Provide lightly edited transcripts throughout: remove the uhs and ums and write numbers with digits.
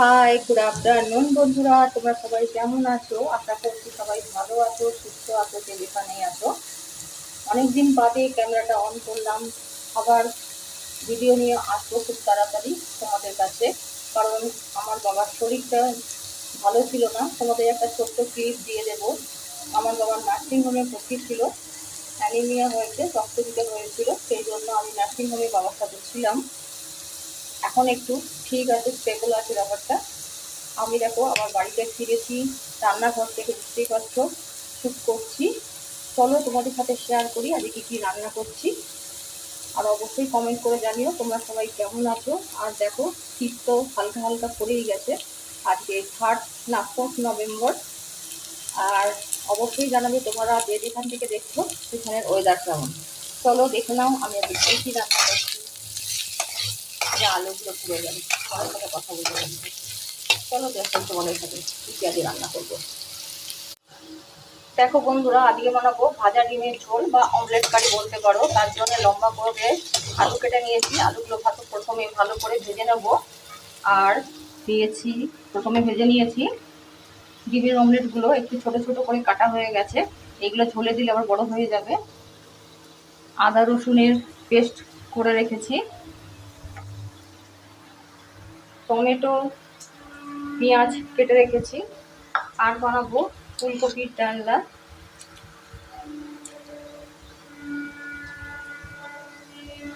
High, good afternoon বন্ধুরা, তোমরা সবাই কেমন আছো? আশা করছি সবাই ভালো আছো, সুস্থ আছো, যে যেখানেই আছো। অনেকদিন বাদে ক্যামেরাটা অন করলাম, আবার ভিডিও নিয়ে আসবো খুব তাড়াতাড়ি তোমাদের কাছে। কারণ আমার বাবার শরীরটা ভালো ছিল না। তোমাদের একটা ছোট্ট ক্লিপ দিয়ে দেবো। আমার বাবার নার্সিংহোমে ভর্তি ছিল, অ্যানিমিয়া হয়েছে, রক্ত দিতে হয়েছিল, সেই জন্য আমি নার্সিংহোমে বাবার সাথে ছিলাম। এখন একটু ঠিক আছে, স্টেবল আছে ব্যাপারটা। আমি দেখো আমার বাড়িতে ফিরেছি, রান্নাঘর থেকে বুঝতেই পারছো শুট করছি। চলো তোমাদের সাথে শেয়ার করি আজকে কী কী রান্না করছি। আর অবশ্যই কমেন্ট করে জানিও তোমরা সবাই কেমন আছো। আর দেখো শীত তো হালকা হালকা পড়েই গেছে, আজকে 4 নভেম্বর। আর অবশ্যই জানাবে তোমরা যে যেখান থেকে দেখছো সেখানের ওয়েদার কেমন। চলো দেখে নাও আমি আজকে কী রান্না করছি। যে আলুগুলো পুড়ে যাবে, সবার সাথে কথা বলতে পারবো। চলো দেখো তোমাদের সাথে ইত্যাদি রান্না করবো। দেখো বন্ধুরা, আজকে বানাবো ভাজা ডিমের ঝোল বা অমলেট কারি বলতে পারো। তার জন্য লম্বা করে আলু কেটে নিয়েছি। আলুগুলো প্রথমে ভালো করে ভেজে নেব। আর দিয়েছি, প্রথমে ভেজে নিয়েছি ডিমের অমলেটগুলো একটু ছোট ছোট করে কাটা হয়ে গেছে। এগুলো ঝোলে দিলে আবার বড় হয়ে যাবে। আদা রসুনের পেস্ট করে রেখেছি, টমেটো পেঁয়াজ কেটে রেখেছি। আর বানাবো ফুলকপির ডালনা।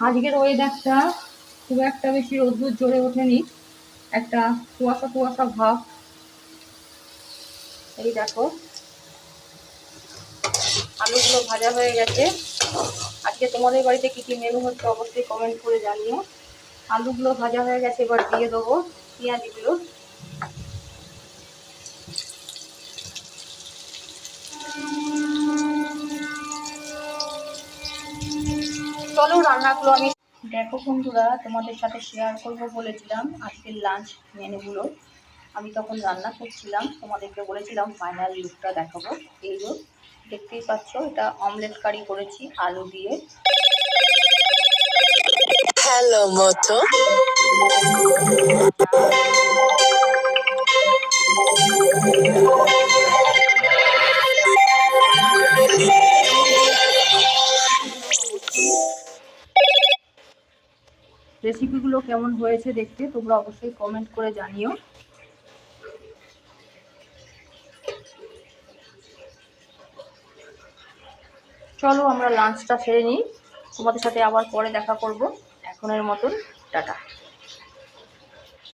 আজকের ওয়েদারটা খুব একটা বেশি রোদ্দুর জ্বলে ওঠেনি, একটা কুয়াশা কুয়াশা ভাব। এই দেখো আলুগুলো ভাজা হয়ে গেছে। আজকে তোমাদের বাড়িতে কী কী মেনু হচ্ছে অবশ্যই কমেন্ট করে জানিও। আলুগুলো ভাজা হয়ে গেছে, এবার দিয়ে দেবো পেঁয়াজগুলো। চলো রান্নাগুলো আমি দেখো বন্ধুরা তোমাদের সাথে শেয়ার করবো বলেছিলাম আজকের লাঞ্চ মেনুগুলো। আমি তখন রান্না করছিলাম, তোমাদেরকে বলেছিলাম ফাইনাল লুকটা দেখাবো। এই যে দেখতেই পাচ্ছ, এটা অমলেট কারি করেছি আলু দিয়ে। হ্যালো মতো রেসিপিগুলো কেমন হয়েছে দেখতে তোমরা অবশ্যই কমেন্ট করে জানিও। চলো আমরা লাঞ্চটা সেরে নিই, তোমাদের সাথে আবার পরে দেখা করব। এখনের মতন